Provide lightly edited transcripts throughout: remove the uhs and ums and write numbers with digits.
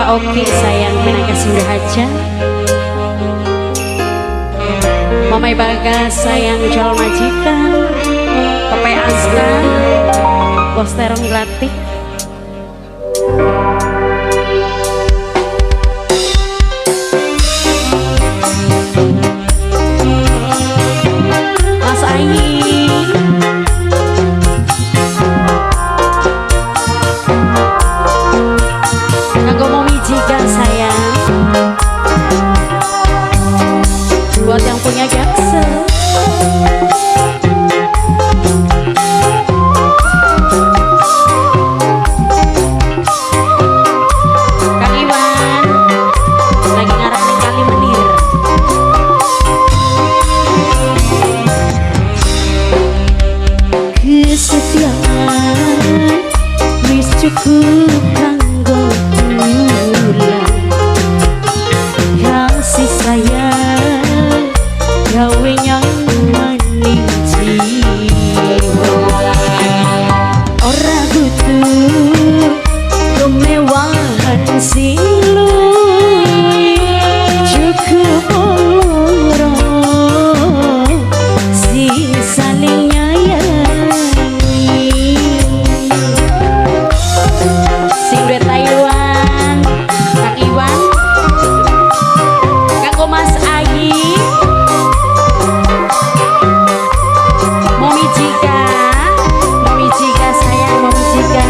Pak Oki sayang Minangka Sindohaja, Mamai Bagas sayang Jol Majikan, Papai Aska Bos Terong Glatik, Mas Ayi jika sayang buat yang punya jaksel. Kang Iwan lagi ngarahin kali menir. Kesetiaan wis cukup kanggo sayang gawe nyaman jiwa, ora butuh kemewahan sing luwih, cukup loro sing saling nyayangi. Sing duet Taiwan Kang Iwan, Mas Ayi, Momi Jika sayang Momi Jika,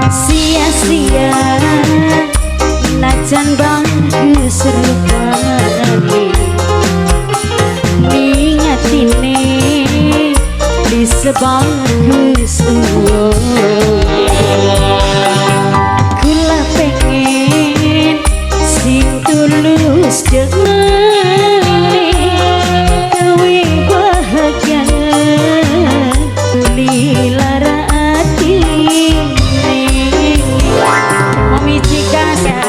sia-sia najan bagus rupane, ingatine bisa bagus kula pengen sing tulus jemane gawe bahagia lilara atine. Momi Jika ya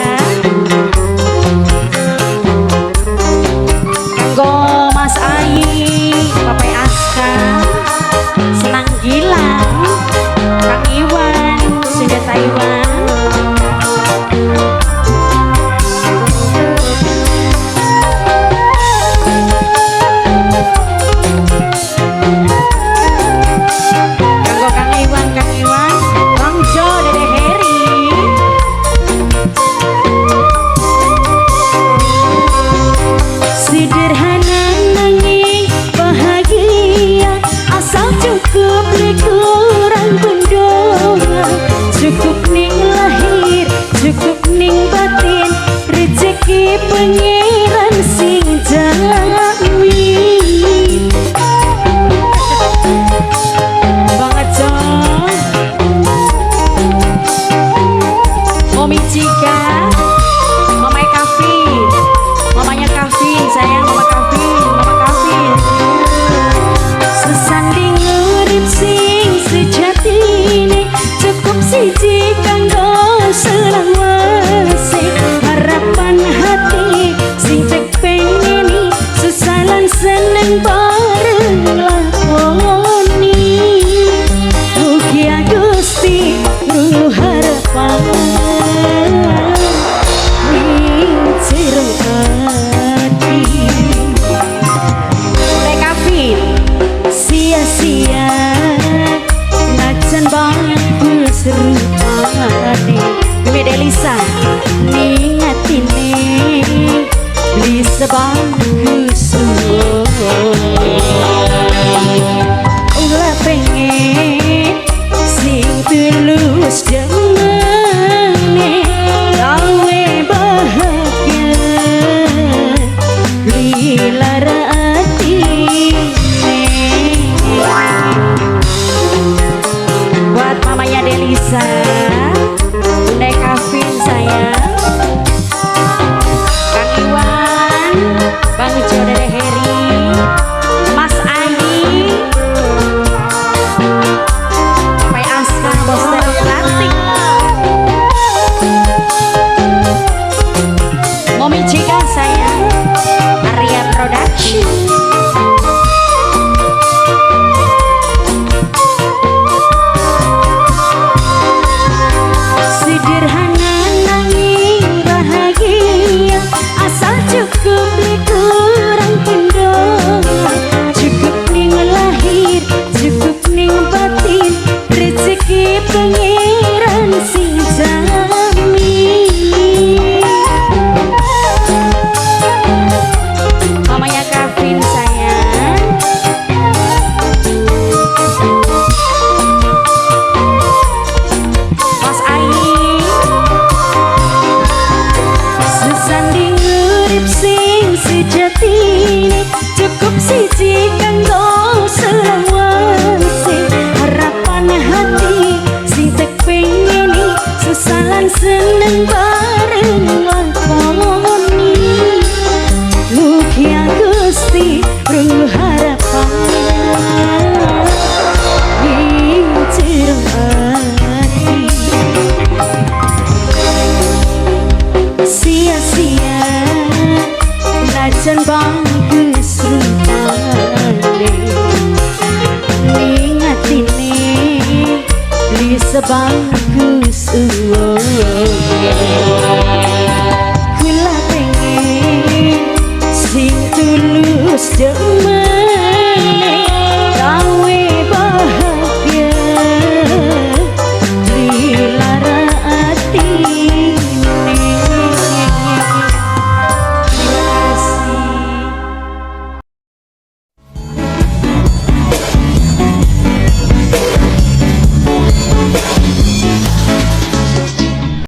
kanggo Mas Ayi, Papai Aska senang gilang, Kang Iwan sudah Taiwan. Pengiran sing jamin banget Jong. Momi Jika, Mamai Kavin, mamanya Kavin sayang Mama Kavin, Mama Kavin. Sesanding urip sing sejatine cukup siji kanggo selawase, harapan hati sing tek pengeni sesalan seneng bareng lakoni. Mugi Gusti nunggu harapan ning jero ati. Mulai Kavin, sia-sia najan bagus rupane. Demi Delisa ningatine bisa bagus ula pengen sing tulus jemane gawe bahagia lilara atine. Buat mamanya Delisa, Bunda Kavin sayang, Kang Iwan, Bang Jo Dede Heri, Mas Ayi, Papai Aska Bos Terong Glatik, Momi Jika sayang, Arya Production. Sederhana nangis ini cukup siji kanggo selawase harapan hati sing tek pengini sesalan seneng bareng lakoni mugia Gusti rungu harapan jero hati sia-sia najan bagus rupane ning atine bisa bagus